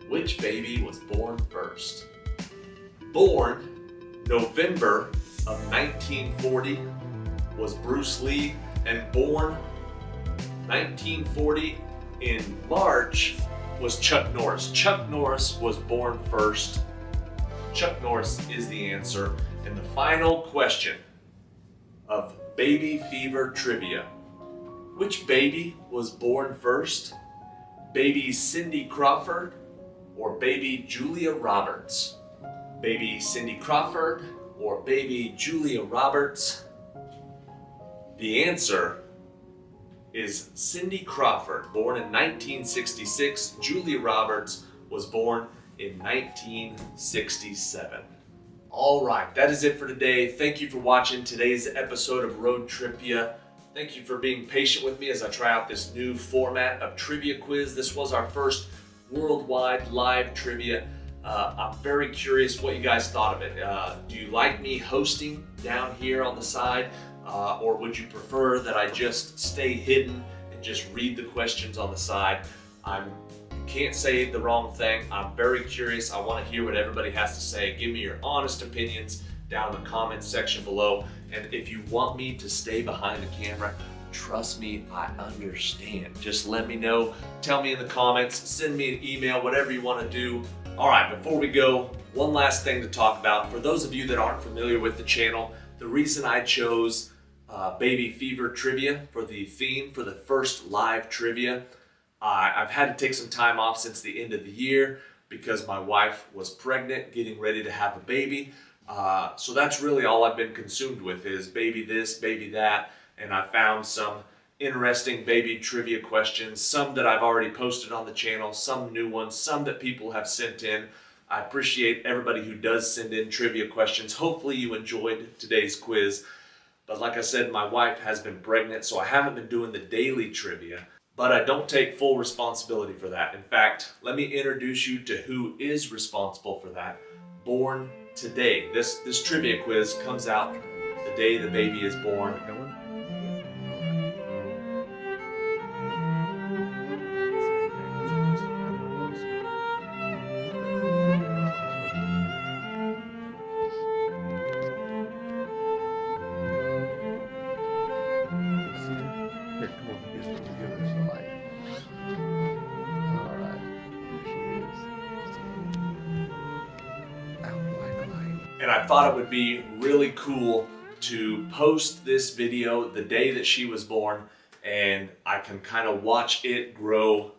Which baby was born first? Born November of 1940 was Bruce Lee, and born 1940 in March was Chuck Norris. Chuck Norris was born first. Chuck Norris is the answer. And the final question of baby fever trivia. Which baby was born first? baby Cindy Crawford or baby Julia Roberts? Baby Cindy Crawford or baby Julia Roberts? The answer is Cindy Crawford, born in 1966. Julia Roberts was born in 1967. All right, that is it for today. Thank you for watching today's episode of Road Trivia. Thank you for being patient with me as I try out this new format of trivia quiz. This was our first worldwide live trivia. I'm very curious what you guys thought of it. Do you like me hosting down here on the side? Or would you prefer that I just stay hidden and just read the questions on the side? I can't say the wrong thing. I'm very curious. I want to hear what everybody has to say. Give me your honest opinions down in the comments section below. And if you want me to stay behind the camera, trust me, I understand. Just let me know. Tell me in the comments. Send me an email, whatever you want to do. All right, before we go, one last thing to talk about. For those of you that aren't familiar with the channel, the reason I chose Baby Fever Trivia for the theme for the first live trivia, I've had to take some time off since the end of the year because my wife was pregnant, getting ready to have a baby. So that's really all I've been consumed with is baby this, baby that. And I found some interesting baby trivia questions, some that I've already posted on the channel, some new ones, some that people have sent in. I appreciate everybody who does send in trivia questions. Hopefully you enjoyed today's quiz. But like I said, my wife has been pregnant, so I haven't been doing the daily trivia, but I don't take full responsibility for that. In fact, let me introduce you to who is responsible for that. Born today. This trivia quiz comes out the day the baby is born. Here, come on. Here's what we give this a light. All right. Here she is. Out like light. And I thought it would be really cool to post this video the day that she was born, and I can kind of watch it grow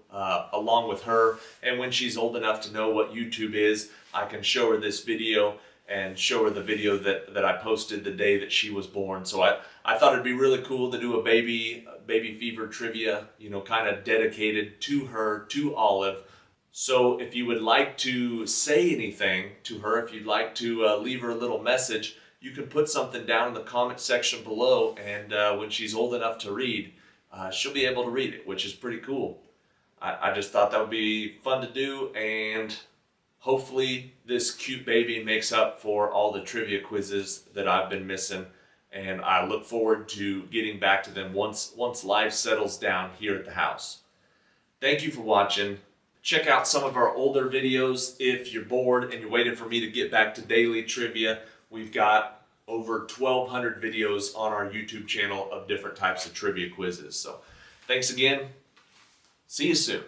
along with her. And when she's old enough to know what YouTube is, I can show her this video and show her the video that I posted the day that she was born. So I thought it'd be really cool to do a baby fever trivia, you know, kind of dedicated to her, to Olive. So if you would like to say anything to her, if you'd like to leave her a little message, you can put something down in the comment section below, and when she's old enough to read, she'll be able to read it, which is pretty cool. I just thought that would be fun to do, and hopefully this cute baby makes up for all the trivia quizzes that I've been missing, and I look forward to getting back to them once life settles down here at the house. Thank you for watching. Check out some of our older videos if you're bored and you're waiting for me to get back to daily trivia. We've got over 1,200 videos on our YouTube channel of different types of trivia quizzes. So thanks again. See you soon.